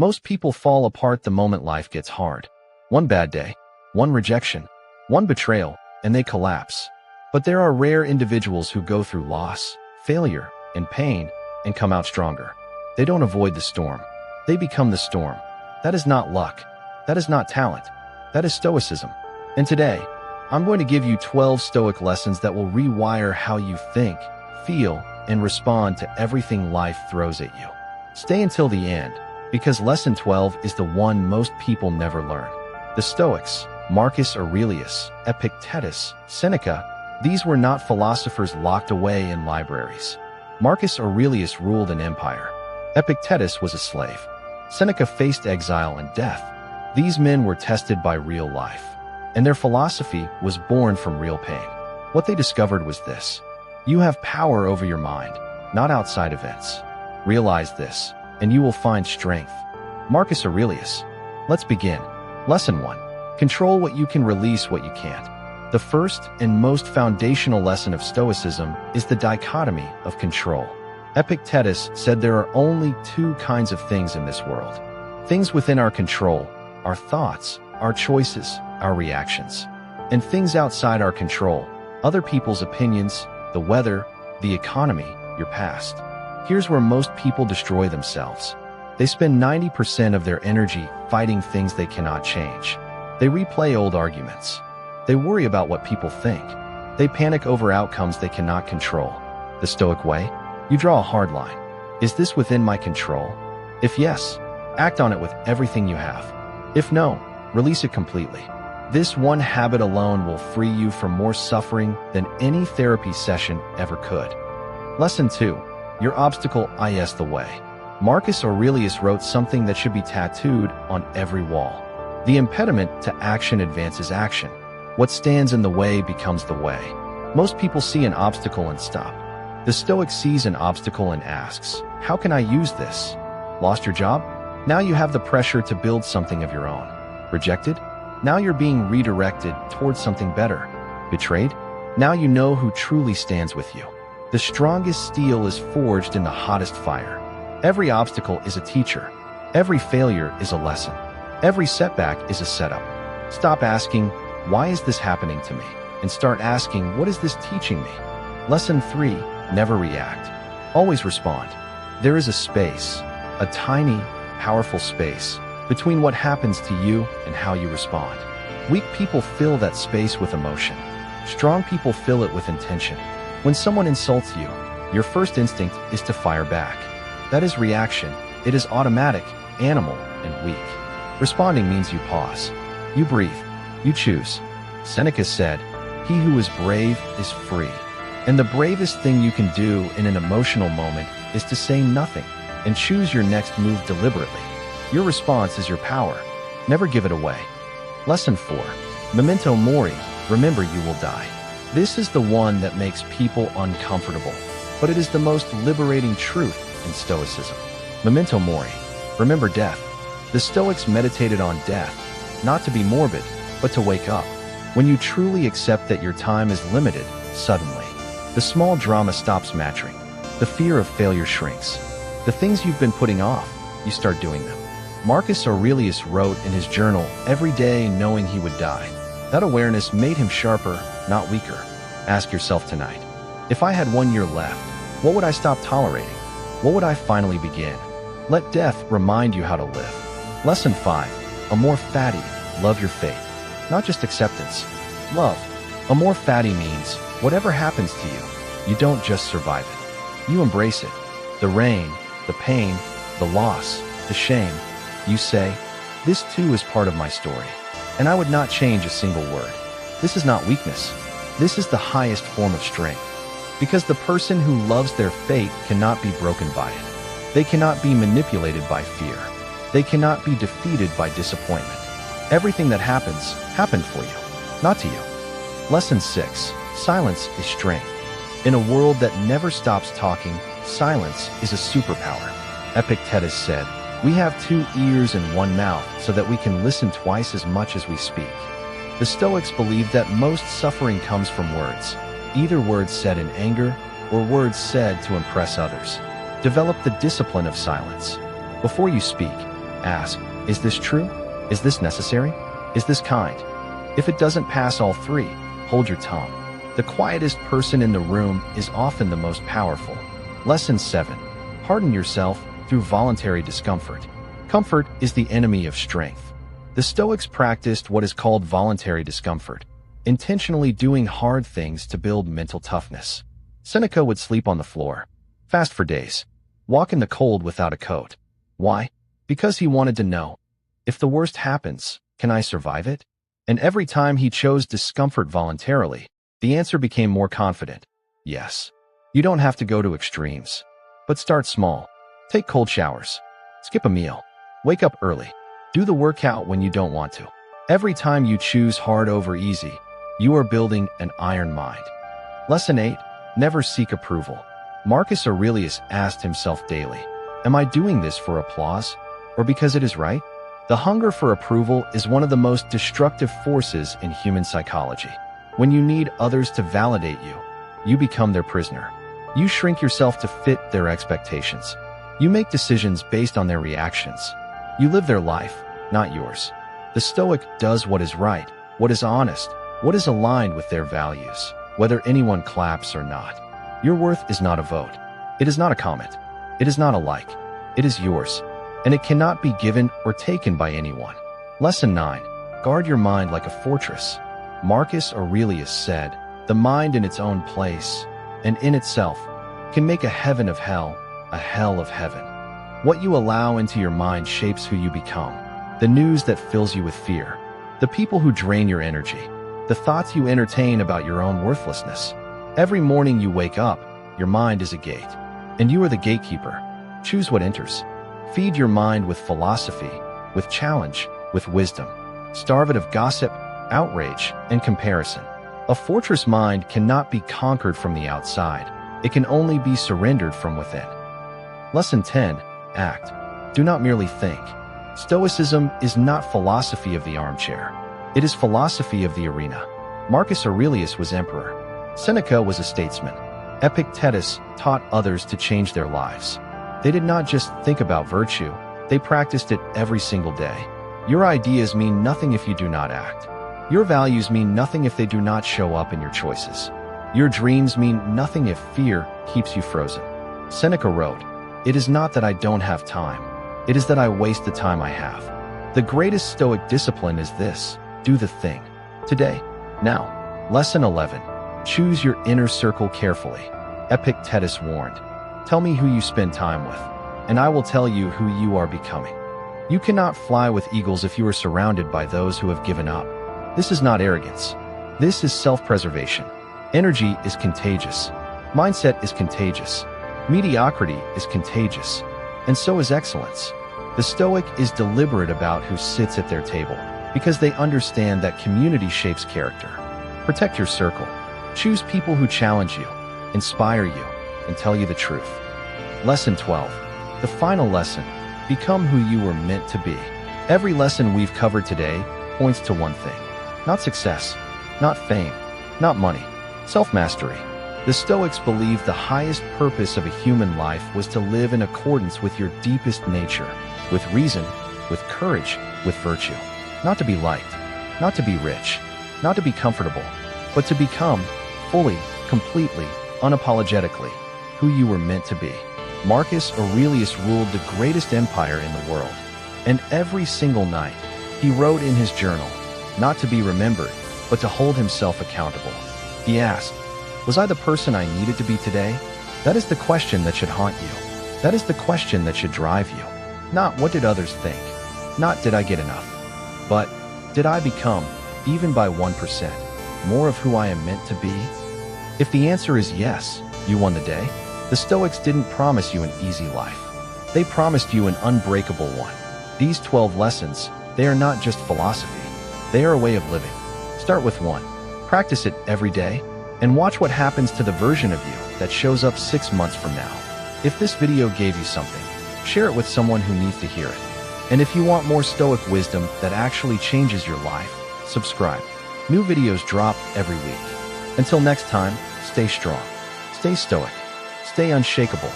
Most people fall apart the moment life gets hard. One bad day, one rejection, one betrayal, and they collapse. But there are rare individuals who go through loss, failure, and pain and come out stronger. They don't avoid the storm. They become the storm. That is not luck. That is not talent. That is Stoicism. And today, I'm going to give you 12 Stoic lessons that will rewire how you think, feel, and respond to everything life throws at you. Stay until the end, because lesson 12 is the one most people never learn. The Stoics, Marcus Aurelius, Epictetus, Seneca, these were not philosophers locked away in libraries. Marcus Aurelius ruled an empire. Epictetus was a slave. Seneca faced exile and death. These men were tested by real life, and their philosophy was born from real pain. What they discovered was this: you have power over your mind, not outside events. Realize this, and you will find strength. Marcus Aurelius. Let's begin. Lesson 1. Control what you can, release what you can't. The first and most foundational lesson of Stoicism is the dichotomy of control. Epictetus said there are only two kinds of things in this world. Things within our control, our thoughts, our choices, our reactions. And things outside our control, other people's opinions, the weather, the economy, your past. Here's where most people destroy themselves. They spend 90% of their energy fighting things they cannot change. They replay old arguments. They worry about what people think. They panic over outcomes they cannot control. The Stoic way? You draw a hard line. Is this within my control? If yes, act on it with everything you have. If no, release it completely. This one habit alone will free you from more suffering than any therapy session ever could. Lesson 2. Your obstacle is the way. Marcus Aurelius wrote something that should be tattooed on every wall. The impediment to action advances action. What stands in the way becomes the way. Most people see an obstacle and stop. The Stoic sees an obstacle and asks, how can I use this? Lost your job? Now you have the pressure to build something of your own. Rejected? Now you're being redirected towards something better. Betrayed? Now you know who truly stands with you. The strongest steel is forged in the hottest fire. Every obstacle is a teacher. Every failure is a lesson. Every setback is a setup. Stop asking, why is this happening to me? And start asking, what is this teaching me? Lesson 3, never react. Always respond. There is a space, a tiny, powerful space, between what happens to you and how you respond. Weak people fill that space with emotion. Strong people fill it with intention. When someone insults you, your first instinct is to fire back. That is reaction. It is automatic, animal, and weak. Responding means you pause. You breathe. You choose. Seneca said, "He who is brave is free." And the bravest thing you can do in an emotional moment is to say nothing and choose your next move deliberately. Your response is your power. Never give it away. Lesson 4. Memento Mori. Remember you will die. This is the one that makes people uncomfortable, but it is the most liberating truth in Stoicism. Memento Mori. Remember death. The Stoics meditated on death, not to be morbid, but to wake up. When you truly accept that your time is limited, suddenly, the small drama stops mattering. The fear of failure shrinks. The things you've been putting off, you start doing them. Marcus Aurelius wrote in his journal every day knowing he would die. That awareness made him sharper, not weaker. Ask yourself tonight, if I had 1 year left, what would I stop tolerating? What would I finally begin? Let death remind you how to live. Lesson 5. Amor Fati. Love your fate. Not just acceptance. Love. Amor Fati means whatever happens to you, you don't just survive it. You embrace it. The rain, the pain, the loss, the shame. You say, this too is part of my story, and I would not change a single word. This is not weakness. This is the highest form of strength. Because the person who loves their fate cannot be broken by it. They cannot be manipulated by fear. They cannot be defeated by disappointment. Everything that happens, happened for you, not to you. Lesson 6. Silence is strength. In a world that never stops talking, silence is a superpower. Epictetus said, "We have 2 ears and 1 mouth so that we can listen twice as much as we speak." The Stoics believed that most suffering comes from words, either words said in anger or words said to impress others. Develop the discipline of silence. Before you speak, Ask, is this true? Is this necessary? Is this kind? If it doesn't pass all three, hold your tongue. The quietest person in the room is often the most powerful. Lesson 7. Harden yourself through voluntary discomfort. Comfort is the enemy of strength. The Stoics practiced what is called voluntary discomfort, intentionally doing hard things to build mental toughness. Seneca would sleep on the floor, fast for days, walk in the cold without a coat. Why? Because he wanted to know, if the worst happens, can I survive it? And every time he chose discomfort voluntarily, the answer became more confident. Yes. You don't have to go to extremes. But start small. Take cold showers. Skip a meal. Wake up early. Do the workout when you don't want to. Every time you choose hard over easy, you are building an iron mind. Lesson 8. Never seek approval. Marcus Aurelius asked himself daily, am I doing this for applause or because it is right? The hunger for approval is one of the most destructive forces in human psychology. When you need others to validate you, you become their prisoner. You shrink yourself to fit their expectations. You make decisions based on their reactions. You live their life, not yours. The Stoic does what is right, what is honest, what is aligned with their values, whether anyone claps or not. Your worth is not a vote. It is not a comment. It is not a like. It is yours, and it cannot be given or taken by anyone. Lesson 9. Guard your mind like a fortress. Marcus Aurelius said, the mind in its own place, and in itself, can make a heaven of hell, a hell of heaven. What you allow into your mind shapes who you become. The news that fills you with fear, the people who drain your energy, the thoughts you entertain about your own worthlessness. Every morning you wake up, your mind is a gate, and you are the gatekeeper. Choose what enters. Feed your mind with philosophy, with challenge, with wisdom. Starve it of gossip, outrage, and comparison. A fortress mind cannot be conquered from the outside. It can only be surrendered from within. Lesson 10. Act. Do not merely think. Stoicism is not philosophy of the armchair. It is philosophy of the arena. Marcus Aurelius was emperor. Seneca was a statesman. Epictetus taught others to change their lives. They did not just think about virtue, they practiced it every single day. Your ideas mean nothing if you do not act. Your values mean nothing if they do not show up in your choices. Your dreams mean nothing if fear keeps you frozen. Seneca wrote, it is not that I don't have time. It is that I waste the time I have. The greatest Stoic discipline is this: do the thing. Today. Now. Lesson 11. Choose your inner circle carefully. Epictetus warned, tell me who you spend time with, and I will tell you who you are becoming. You cannot fly with eagles if you are surrounded by those who have given up. This is not arrogance. This is self-preservation. Energy is contagious. Mindset is contagious. Mediocrity is contagious. And so is excellence. The Stoic is deliberate about who sits at their table, because they understand that community shapes character. Protect your circle. Choose people who challenge you, inspire you, and tell you the truth. Lesson 12. The final lesson. Become who you were meant to be. Every lesson we've covered today points to one thing. Not success, not fame, not money. Self-mastery. The Stoics believed the highest purpose of a human life was to live in accordance with your deepest nature, with reason, with courage, with virtue. Not to be liked, not to be rich, not to be comfortable, but to become, fully, completely, unapologetically, who you were meant to be. Marcus Aurelius ruled the greatest empire in the world, and every single night, he wrote in his journal, not to be remembered, but to hold himself accountable. He asked, was I the person I needed to be today? That is the question that should haunt you. That is the question that should drive you. Not what did others think? Not did I get enough? But did I become, even by 1%, more of who I am meant to be? If the answer is yes, you won the day. The Stoics didn't promise you an easy life. They promised you an unbreakable one. These 12 lessons, they are not just philosophy. They are a way of living. Start with one. Practice it every day, and watch what happens to the version of you that shows up 6 months from now. If this video gave you something, share it with someone who needs to hear it. And if you want more Stoic wisdom that actually changes your life, subscribe. New videos drop every week. Until next time, stay strong, stay Stoic, stay unshakable.